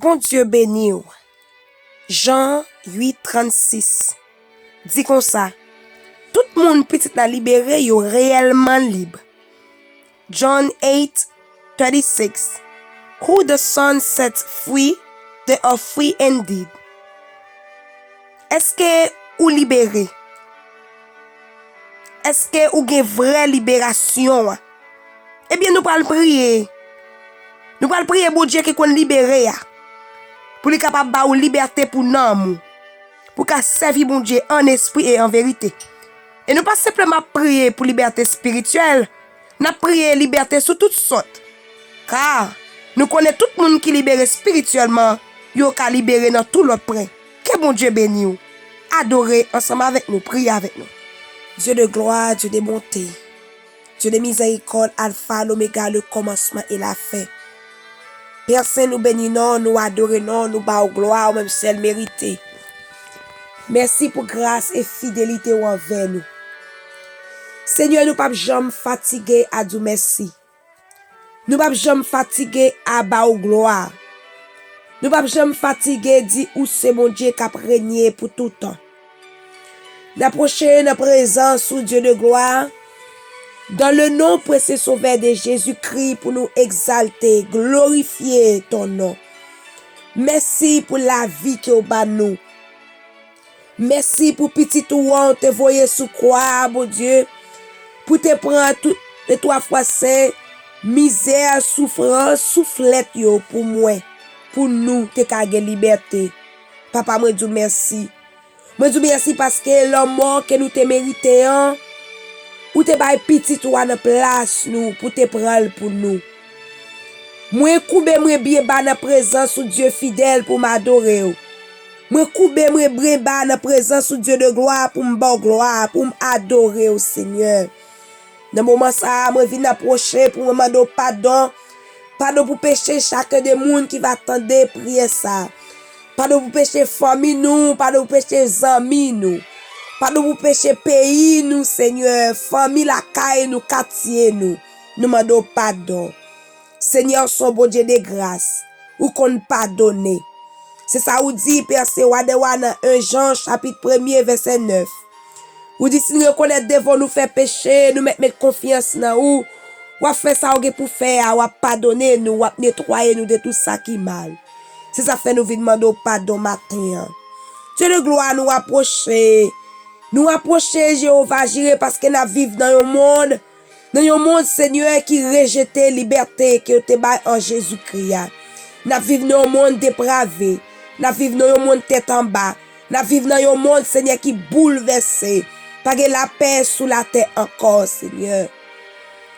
Bon Dieu béni. Jean 8, 36. Dit comme ça. Tout le monde petit à libéré, yo réellement libre. John 8, 36. Who the Son sets free, they are free indeed. Est-ce que ou libéré? Est-ce que ou gen vraie libération? Eh bien, nous allons prier. Nous allons prier pour Dieu qui qu'on libéré. Pour lui capable ba ou liberté pour nous. Pour qu'à servir bon Dieu en esprit et en vérité. Et nous pas simplement prier pour liberté spirituelle. Nous prier liberté sous toutes sortes. Car nous connaissons tout le monde qui est libéré spirituellement. Yo ka libéré dans tout l'autre près. Que bon Dieu bénisse. Adorez ensemble avec nous. Priez avec nous. Dieu de gloire, Dieu de bonté. Dieu de miséricorde, alpha, l'oméga, le commencement et la fin. Père Saint, nous bénissons, nous adorons, nous bas gloire, même celle méritée. Merci pour grâce et fidélité envers nous. Seigneur, nous pas jamais fatigués à dire merci. Nous pas jamais fatigués à bas gloire. Nous pas jamais fatigués à dire où c'est mon Dieu qui a régné pour tout temps. D'approcher notre présence sous Dieu de gloire. Dans le nom précieux sauveur de Jésus-Christ pour nous exalter, glorifier ton nom. Merci pour la vie que vous avez nous. Merci pour petit ouan te voyer sous croix, mon Dieu. Pour te prendre toutes les 3 fois saint, misère, souffrance, soufflette yo pour moi. Pour nous, te kage liberté. Papa, moi dis merci. Moi dis merci parce que l'homme mort que nous te méritons. Ou te bay petit ou en place nous pour te prendre pour nous. Moi koube moi bien ba dans présence ou Dieu fidèle pour m'adorer. Moi koube moi bien ba dans présence ou Dieu de gloire pour me gloire, pour m'adorer au Seigneur. Dans moment ça, moi vinn approcher pour me demander pardon. Pardon pour péché chacun des monde qui va attendre prier ça. Pardon pour péché famille nous, pardon pour péché amis nous. Pardon pour péché pays nous, Seigneur, famille la caille nous, quartier nous. Nous demandons pardon. Seigneur, son bon Dieu de grâce, ou qu'on pardonne. C'est ça ou dit, Père Sewadewa dans 1 Jean, chapitre 1er, verset 9. Ou dit, si nous reconnaissons devant nous faire péché, nous mettre confiance dans ou faire ça pour faire, ou pardonner nous, ou nettoyer nous de tout ça qui est mal. C'est ça fait nous demander pardon matin. Dieu de gloire nous approcher. Nous approcher Jéhovah Jireh parce que nous vivons dans un monde Seigneur qui rejette liberté que te bail en Jésus-Christ. Nous vivons dans un monde dépravé. Nous vivons dans un monde tête en bas. Nous vivons dans un monde Seigneur qui bouleversé. Pas que la paix sous la terre encore Seigneur.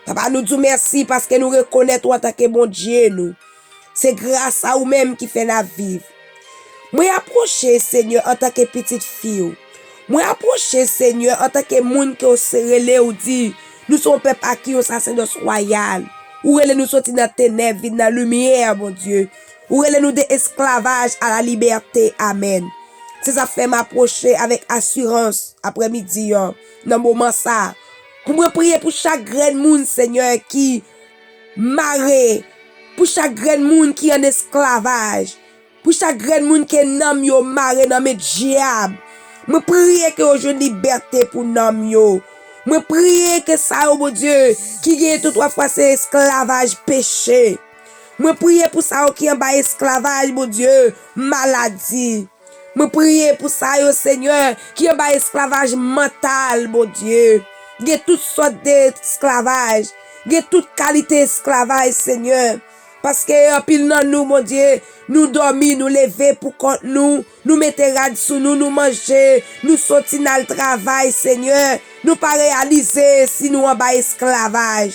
Papa nous dit merci parce que nous reconnaissons en tant que bon Dieu nous. C'est grâce à vous-même qui fait la vivre. Moi approcher Seigneur en tant que petite fille. Moi approcher Seigneur en tant que monde qui se relé ou dit nous sommes peuple à qui on sacerdoce royal. Ou relé nous sortir dans ténèbres, dans la lumière mon Dieu. Ou relé nous de esclavage à la liberté. Amen. C'est ça fait m'approcher avec assurance après-midi dans moment ça. Pour me prier pour chaque grand monde Seigneur qui marre, pour chaque grand monde qui est en esclavage, pour chaque grand monde qui est nam yo marre dans mes diables. Me prier que aujourd'hui liberté pour nam yo. Me prier que ça oh mon Dieu qui gagne tout 3 fois c'est esclavage péché. Me prier pour ça qui en bas esclavage mon Dieu maladie. Me prier pour ça oh Seigneur qui en bas esclavage mental mon Dieu. Il y a toutes sortes d'esclavage, il y a toute qualité d'esclavage Seigneur. Parce que en pile dans nous, mon Dieu, nous dormir, nous lever pour compte nous mettre rad sous nous, nous manger, nous sortir dans le travail, Seigneur. Nous pas réaliser si nous en bas esclavage.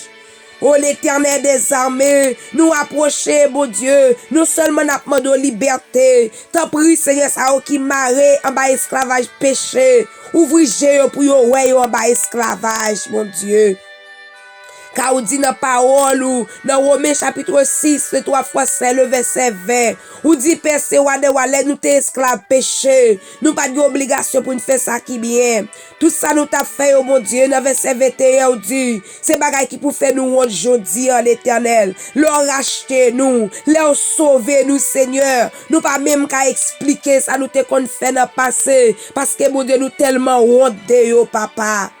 Oh l'Éternel des armées, nous approcher, mon Dieu, nous seulement n'a demandé liberté. T'en prie, Seigneur, ça qui marre en bas esclavage péché. Ouvrez Dieu pour yo ouais en bas esclavage, mon Dieu. Car on dit dans parole ou dans Romains chapitre 6, le 3 fois c'est le verset 20. Ou dit percé wade wale nous t'es esclaves péché. Nous pas d'obligation pour nous faire ça qui bien. Tout ça nous t'a fait oh mon Dieu dans verset 21 ou dit c'est bagay qui pour faire nous aujourd'hui en l'Éternel. Leur racheter nous, leur sauver nous Seigneur. Nous pas même qu'à expliquer ça nous te qu'on fait dans passé parce que mon Dieu nous tellement honte de yo papa.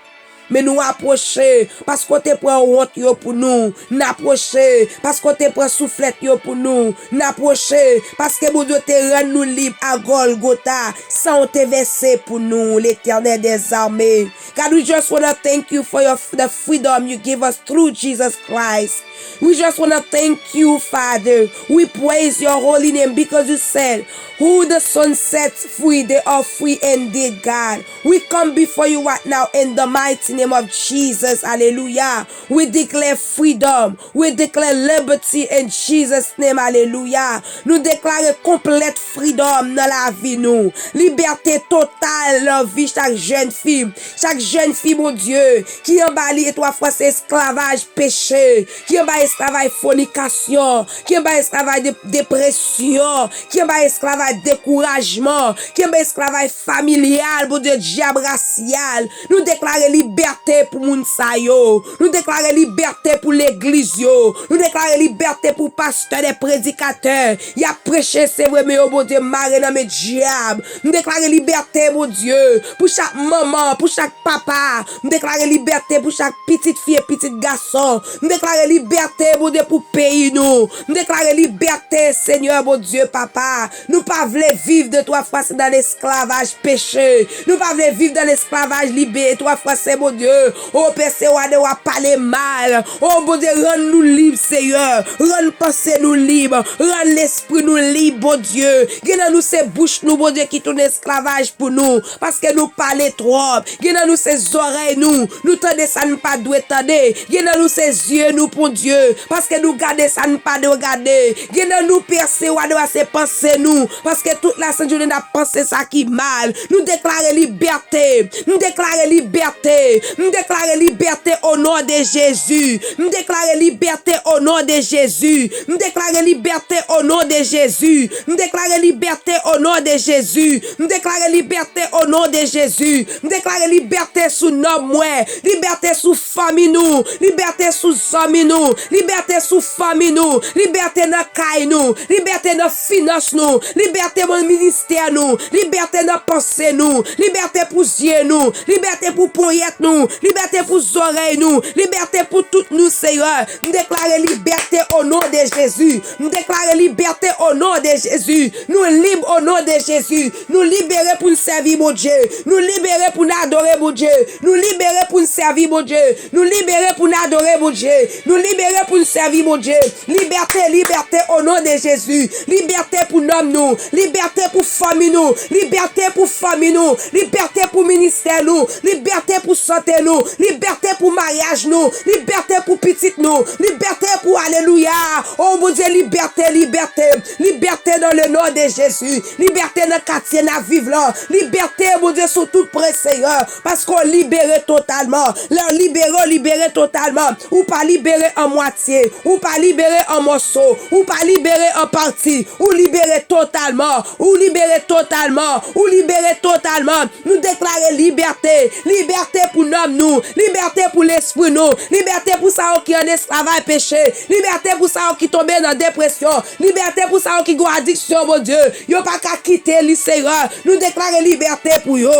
Mais nous approcher parce qu'on te prend honte yo pour nous, n'approcher parce qu'on te prend soufflette yo pour nous, n'approcher parce que mon Dieu te rend nous libre à Golgotha sans te verser pour nous l'Éternel des armées. God, we just want to thank you for the freedom you give us through Jesus Christ. We just want to thank you, Father. We praise your holy name because you said, who the Son sets free, they are free indeed, God. We come before you right now in the mighty name of Jesus. Hallelujah. We declare freedom. We declare liberty in Jesus' name. Hallelujah. Nous déclarons complète freedom dans la vie, nous. Liberté totale dans la vie chaque jeune fille. Chaque jeune fille, mon Dieu, qui en bas et trois fois c'est esclavage péché, qui en bas esclavage fornication, qui en bas esclavage dépression, qui en bas esclavage découragement, qui en bas esclavage familial, mon Dieu, diable racial. Nous déclarons liberté pour moun sa yo. Nous déclarons liberté pour l'église yo. Nous déclarons liberté pour pasteurs et prédicateurs. Il a prêché c'est vrai mais oh mon Dieu, marre dans mes diables. Nous déclarons liberté mon Dieu pour chaque maman, pour chaque papa. Nous déclarons liberté pour chaque petite fille et petit garçon. Nous déclarons liberté mon Dieu pour pays nous. Nous déclarons liberté Seigneur mon Dieu papa. Nous pas voulons vivre de trois fois dans l'esclavage péché. Nous pas voulons vivre dans l'esclavage libéré trois fois c'est mon Dieu. Oh Père on va parler mal. Oh mon Dieu, rends-nous libres Seigneur. Rends pensée nous libres. Rends l'esprit nous libre bon Dieu. Gardez nous ces bouches nous bon Dieu qui tourne esclavage pour nous parce que nous parlons trop. Gardez nous ces oreilles nous tendez ça nous pas doit tendre. Gardez nous ces yeux nous pour Dieu parce que nous garder ça nous pas de regarder. Gardez nous percer ou à ces pensées nous parce que toute la sainte journée n'a pensé ça qui mal. Nous déclarer liberté. Nous déclarer liberté. Nous déclarer liberté au nom de Jésus. Nous déclarer liberté au nom de Jésus. Nous déclarer liberté au nom de Jésus. Nous déclarer liberté au nom de Jésus. Nous déclarer liberté au nom de Jésus. Nous déclarer liberté sous nos moyens. Liberté sous famille nous. Liberté sous amis nous. Liberté sous famille nous. Liberté dans caille nous. Liberté dans finance nous. Liberté dans ministère nous. Liberté dans pensée nous. Liberté pour yeux nous. Liberté pour poignette nous. Liberté pour oreilles nous. Liberté pour toutes nous Seigneur. Nous déclarons liberté au nom de Jésus. Nous déclarons liberté au nom de Jésus. Nous libres au nom de Jésus. Nous libérer pour nous servir mon Dieu. Nous libérer pour nous adorer mon Dieu. Nous libérer pour nous servir mon Dieu. Nous libérer pour nous adorer mon Dieu. Nous libérer pour nous servir mon Dieu. Liberté, liberté au nom de Jésus. Liberté pour nous. Liberté pour famille nous. Liberté pour famille nous. Liberté pour ministère nous. Liberté pour santé nous. Liberté pour mariage nous. Liberté pour petite nous. Liberté pour alléluia. Oh mon Dieu, liberté, liberté. Liberté dans le nom de Jésus. Liberté dans le quartier, dans vivre là. Liberté, mon Dieu, sur tout près, Seigneur. Parce qu'on libère totalement. Leur libérer totalement. Ou pas libérer en moitié. Ou pas libérer en morceaux. Ou pas libérer en partie. Ou libérer totalement. Ou libérer totalement. Ou libérer totalement. Nous déclarer liberté. Liberté pour nous. Liberté pour l'esprit nous. Liberté pour ça qui en esclavage péché. Liberté pour ça qui tombe dans dépression. Liberté pour ça qui a addiction, mon Dieu. Yo pas qu'à quitter le Seigneur. Nous déclarer liberté pour yo.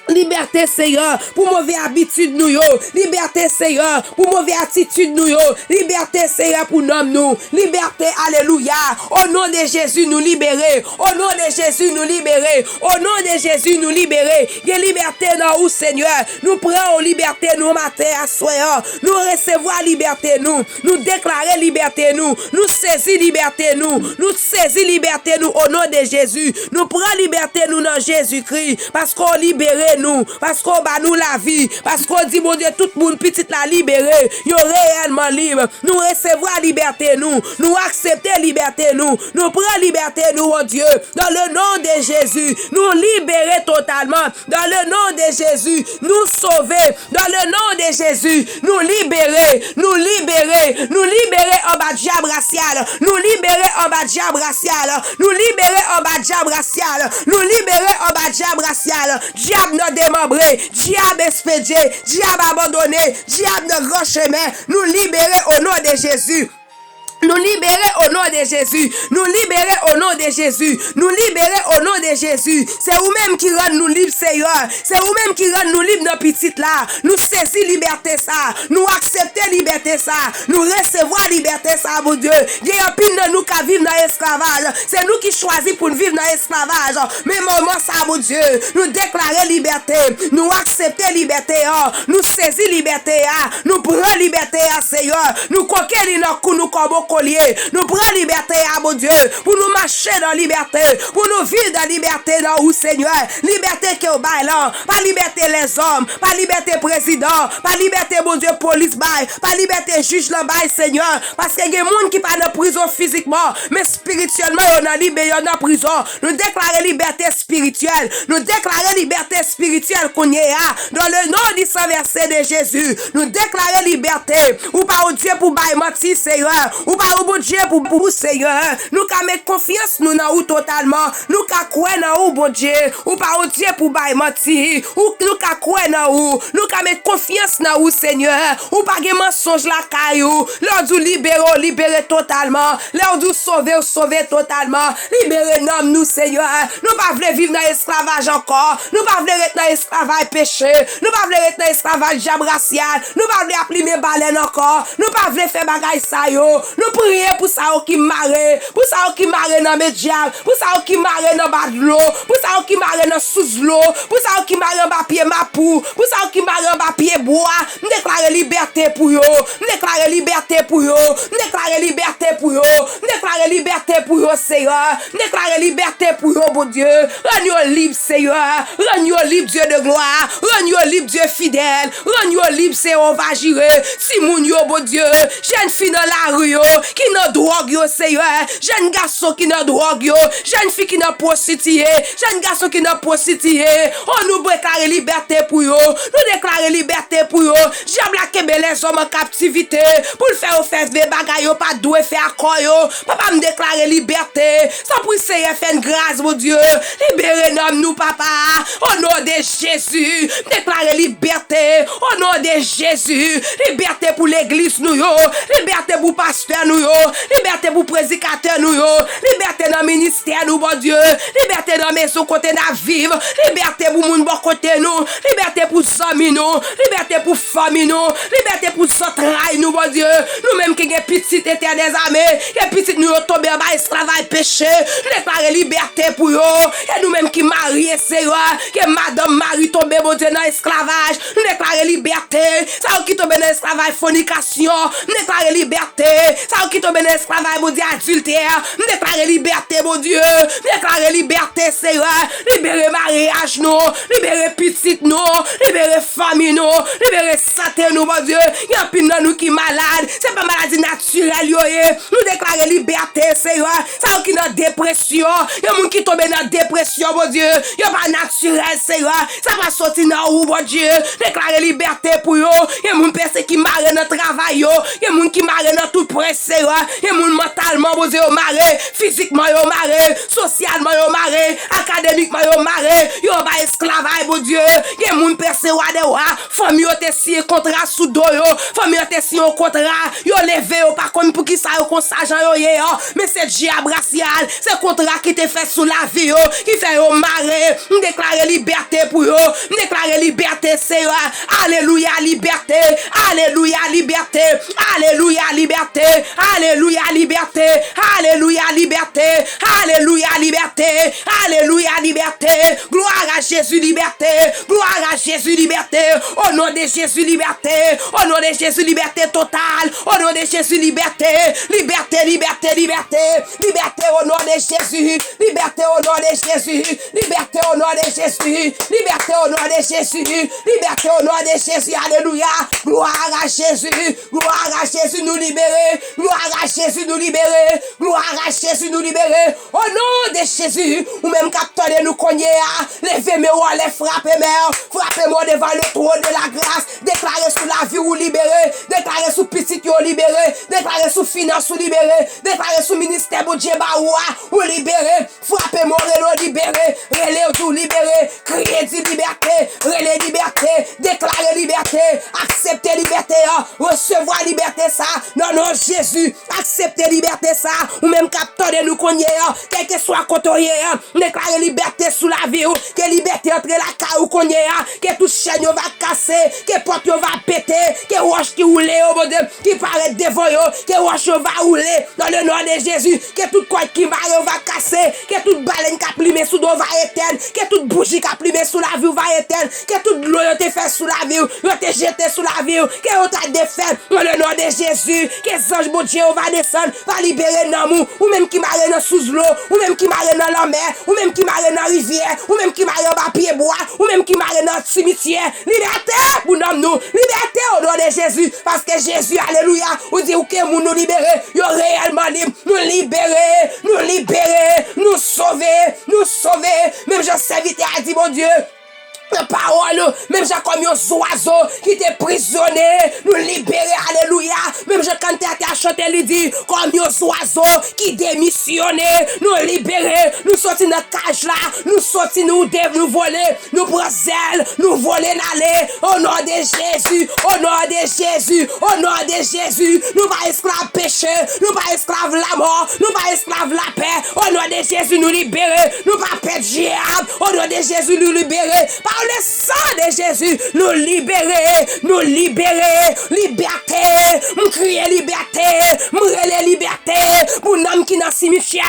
Liberté Seigneur pour mauvaise habitude nous yo. Liberté Seigneur pour mauvaise attitude nous yo. Liberté Seigneur pour nous. Liberté alléluia. Au nom de Jésus nous libérer. Au nom de Jésus nous libérer. Au nom de Jésus nous libérer. Il y a liberté dans où Seigneur. Nous prenons liberté nous matin à soir. Nous recevons liberté nous. Nous déclarer liberté nous. Nous saisir liberté nous. Nous saisir liberté nous au nom de Jésus. Nous prenons liberté nous dans Jésus-Christ parce qu'on libère nous, parce qu'on bat nous la vie, parce qu'on dit, mon Dieu, tout le monde petit la libéré, yo réellement libre, nous recevons liberté, nous accepter liberté, nous prenons liberté, nous, mon Dieu, dans le nom de Jésus, nous libérer totalement, dans le nom de Jésus, nous sauver, dans le nom de Jésus, nous libérer en bas de diable racial, nous libérer en bas de diable racial, nous libérer en bas de diable racial, nous libérer en bas de diable racial, diable non démembré, diable expédié, diable abandonné, diable de grand chemin, nous libérer au nom de Jésus. Nous libérer au nom de Jésus. Nous libérer au nom de Jésus. Nous libérer au nom de Jésus. C'est vous-même qui rend nous libres, Seigneur. C'est vous-même qui rend nous libres, nos petites là. Nous saisir liberté ça. Nous accepter liberté ça. Nous recevoir liberté ça, mon Dieu. Il y a un pile de nous qui vivent dans l'esclavage. C'est nous qui choisissons pour vivre dans l'esclavage. Mais moment ça, mon Dieu. Nous déclarer liberté. Nous accepter liberté. Nous saisir liberté. Nous prendre liberté, Seigneur. Nous conquérir nos coups, nous comme collier. Nous prenons liberté à mon Dieu pour nous marcher dans la liberté, pour nous vivre dans la liberté dans où Seigneur. Liberté qui est au bail là. Pas liberté les hommes, pas liberté président, pas liberté mon Dieu police bail, pas liberté juge le bail Seigneur. Parce qu'il y a des gens qui pas en prison physiquement, mais spirituellement on a libéré en prison. Nous déclarons liberté spirituelle. Nous déclarons liberté spirituelle qu'on y a dans le nom du Saint verset de Jésus. Nous déclarons liberté. Ou pas au Dieu pour bail mentir Seigneur. Ou pas au bon Dieu pour Seigneur. Nous qu'à mettre confiance nous dans ou totalement. Nous qu'à croire dans ou bon Dieu. Ou pas au Dieu pour bail mentir. Ou nous qu'à croire dans ou. Nous qu'à mettre confiance dans ou Seigneur. Ou pas de mensonge la caillou. L'ordre du libérer totalement. L'ordre du sauver totalement. Libérer nous Seigneur. Nous pas voulons vivre dans l'esclavage encore. Nous pas voulons être dans l'esclavage péché. Nous pas voulons être dans l'esclavage diable racial. Nous pas voulons appeler mes baleines encore. Nous pas voulons faire bagaille ça yo. Nous prions pour ça qui marre, pour ça qui marre dans mes diables, pour ça qui marre dans bas de l'eau, pour ça qui marre dans sous l'eau, pour ça qui marre en bas pied ma pour ça qui marre en bas pied bois. Nous déclarons liberté pour eux, nous déclarons liberté pour eux, nous déclarons liberté pour eux, nous déclarons liberté pour eux, Seigneur, nous déclarons liberté pour eux, bon Dieu. Rends-nous libres, Seigneur, rends-nous libres, Dieu de gloire, rends-nous libres, Dieu fidèle, rends-nous libres, Seigneur, on va gérer. Si mon Dieu, bon Dieu, jeune fille dans la rue, qui n'a drogue yo Seigneur, jeune garçon qui n'a drogue yo, jeune fille qui n'a prostituée, jeune garçon qui n'a prostituée, on nous déclare liberté pour yo, nous déclare liberté pour yo, diable la kebe les hommes en captivité, pour le faire des bagailles yo, pas doué faire accord yo, papa me déclare liberté, sans pour Seigneur faire une grâce mon Dieu, libérez nous papa, au nom de Jésus, déclare liberté, au nom de Jésus, liberté pour l'église nous yo, liberté pour pasteur nous yo, liberté pour prédicateur nous yo, liberté dans ministère nous bon Dieu, liberté dans maison côté na vivre, liberté pour moun bon côté nous, liberté pour amis nous, liberté pour famille nous, liberté pour travail nous bon Dieu, nous même qui est petit été des armées, et petit nous tomber en esclavage péché, déclarer liberté pour yo, et nous même qui mariés Seigneur, que madame Marie tombe bon Dieu dans esclavage, nous déclarer liberté, ça qui tombe dans esclavage fornication, nous déclarer liberté, ça qui tombe dans esclavage mon Dieu adultère, nous déclarer liberté mon Dieu, déclarer liberté Seigneur, libérer mariage nous, libérer petite nous, libérer famille nous, libérer santé nous mon Dieu, il y a plus de nous qui malade, c'est pas maladie naturelle yo, nous déclarer liberté Seigneur, ça qui dans dépression, il y a monde qui tombe dans dépression mon Dieu, il y a pas naturel Seigneur, ça va sortir dans où mon Dieu, déclarer liberté pour yo, il y a monde personne qui marre dans travail yo, il y a monde qui marre dans tout près Seigneur, il y a monde mentalement mon Dieu marre, physiquement yo marre, socialement yo marre, académiquement yo marre, yo va esclavage mon Dieu, il y a monde personne wa de wa, famille yo te signé contrat sous dos yo, famille yo te signé contrat, yo levé yo pas comme pour qui ça yo comme ça Jean yo mais c'est diable racial, c'est contrat qui te fait sous la vie yo, qui fait yo marre, nous déclarer liberté pour yo, nous déclarer liberté Seigneur, alléluia liberté, alléluia liberté, alléluia liberté, alléluia liberté, alléluia liberté, Alléluia, liberté. Alléluia, liberté. Gloire à Jésus, liberté. Gloire à Jésus, liberté. Au nom de Jésus, liberté. Au nom de Jésus, liberté totale. Au nom de Jésus, liberté. Liberté, liberté, liberté. Liberté au nom de Jésus. Liberté au nom de Jésus. Liberté au nom de Jésus. Liberté au nom de Jésus. Liberté au nom de Jésus. Alléluia. Gloire à Jésus. Gloire à Jésus nous libérer. Gloire à Jésus nous libérer. Gloire à Jésus nous libérer. Au nom de Jésus. Ou même capteur de nous cogner. Levez-moi, les frappez, mère. Frappez-moi devant le trône de la grâce. Déclarez sous la vie ou libéré. Déclarez sous petit ou libéré. Déclarez sous finance ou libéré. Déclarez sous ministère ou djebaoua ou libéré. Frappez-moi, libéré. Relais ou libéré. Crédit liberté. Relais liberté. Déclarez liberté. Acceptez liberté. Recevoir liberté ça. Non, non, Jésus. Acceptez liberté ça. Ou même capteur de nous cogner. Quel que soit côté. Déclarez liberté sous la vie. Que liberté entre la caille ou cogner. Que tout chaîne va casser. Que porte va péter. Que roche qui roule. Qui paraît devant. Que roche va rouler. Dans le nom de Jésus. Que toute quoi qui va casser. Que toute baleine qui a plimé sous l'eau va éteindre. Que toute bougie qui a plimé sous la vie va éteindre. Que toute l'eau te fait sous la vie. Te jeter sous la vie. Que on t'a défait. Dans le nom de Jésus. Que les anges bon Dieu va descendre. Va libérer l'amour. Ou même qui marre dans sous l'eau. Ou même qui marre dans la mer. Ou même qui marre dans la rivière. Ou même qui marre dans pied bois. Ou même qui marre dans le cimetière. Liberté pour nous. Liberté au nom de Jésus. Parce que Jésus, alléluia, ou dit que nous libérer. Yo réellement libre. Nous libérer. Nous libérer. Nous sauver. Nous sauver. Même je serviteur a dit, mon Dieu. La parole, même j'ai comme un oiseau qui était prisonnier, nous libérer, alléluia. Même je quand à chanter, lui dit, comme un oiseau qui démissionnait, nous libérer, nous sortir dans la cage là, nous sortir, nous voler, nous prendre zèle, nous voler d'aller, au nom de Jésus, au nom de Jésus, au nom de Jésus, nous pas esclaves péché, nous pas esclaves la mort, nous pas esclaves la paix, au nom de Jésus, nous libérer, nous pas perdre diable, au nom de Jésus, nous libérer, par le sang de Jésus, nous libérer, liberté, nous crier liberté, nous relais liberté, pour l'homme qui dans cimetière,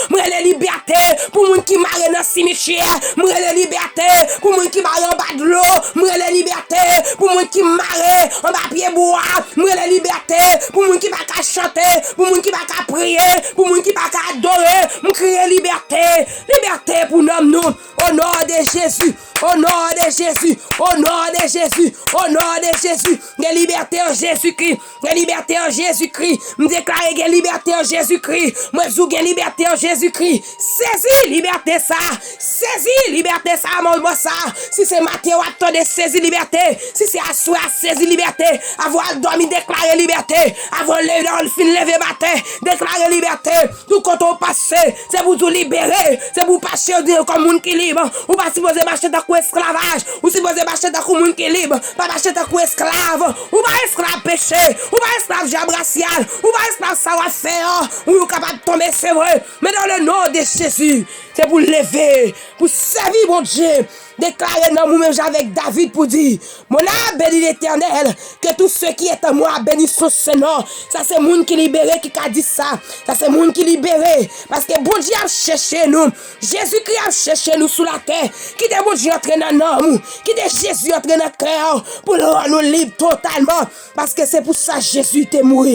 nous relais liberté, pour moun qui marre dans cimetière, nous relais liberté, pour moun qui marre en bas de l'eau, nous relais liberté, pour moun qui marre en bas pied bois, nous relais liberté, pour moun qui va qu'à chanter, pour moun qui va qu'à prier, pour moun qui va qu'à adorer, nous crier liberté, liberté pour nous, au nom de Jésus, au nom de Jésus, au nom de Jésus, au nom de Jésus, de liberté en Jésus-Christ, de liberté en Jésus-Christ, me déclarer de liberté en Jésus-Christ, moi je de liberté en Jésus-Christ, saisis liberté ça, saisis liberté ça, moi ça, si c'est Matthieu, attendez saisis liberté, si c'est à soi, saisis liberté, avoir dormi, déclarer liberté, avoir levé dans le fin, lever matin, déclarer liberté, tout quand on passe, c'est pour tout libérer, c'est pour passer comme monde qui libre, ou pas supposé marcher dans quoi esclavage, ou supposé marcher dans quoi monde qui libre, pas marcher dans quoi esclave, ou pas esclave péché, ou pas esclave diable racial, ou pas esclave savoir-faire, ou capable de tomber, c'est vrai, mais dans le nom de Jésus, c'est pour lever, pour servir mon Dieu, déclarer dans nous-mêmes avec David pour dire, mon âme bénit l'Éternel, que tous ceux qui est en moi bénissent son nom. Ça c'est monde qui libéré qui a dit ça. Ça c'est monde qui libéré. Parce que bon Dieu a cherché nous. Jésus-Christ a cherché nous sous la terre. Qui est bon Dieu entré dans nous. Qui est Jésus entré dans notre cœur pour le rendre nous libres totalement. Parce que c'est pour ça que Jésus est mort.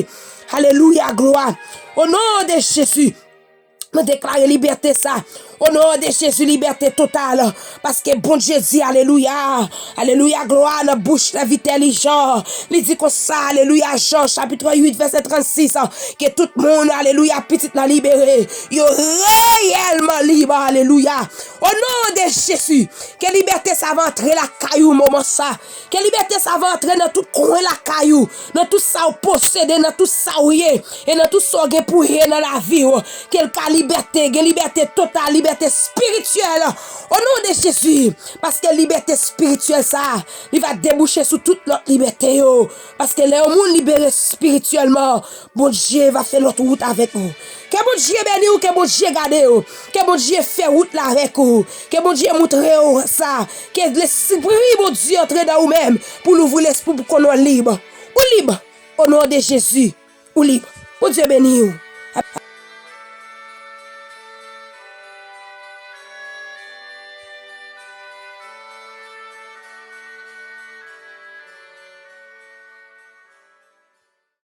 Alléluia, gloire. Au nom de Jésus. Me déclarer liberté ça. Au nom de Jésus, liberté totale. Parce que bon Dieu dit, alléluia. Alléluia, gloire, la bouche, la vie intelligente. Il dit comme ça, alléluia, Jean, chapitre 8, verset 36. Que tout le monde, alléluia, petit la libéré. Yo réellement libre, alléluia. Au nom de Jésus, que liberté ça va entrer la caillou, moment ça. Que liberté ça va entrer dans tout coin la caillou. Dans tout ça ou posséder, dans tout ça ou et dans tout ça ou pour dans la vie. Quelle liberté totale, liberté spirituelle. Au nom de Jésus. Parce que liberté spirituelle, ça, il va déboucher sur toute notre liberté. Parce que les gens libérés spirituellement, bon Dieu va faire notre route avec vous. Que bon Dieu bénisse ou que bon Dieu garde que bon Dieu fait route là avec vous. Que bon Dieu montre ça. Que l'esprit, bon Dieu, entre dans vous-même pour nous ouvrir l'esprit pour qu'on soit libre. Ou libre. Au nom de Jésus. Ou libre. Bon Dieu bénisse.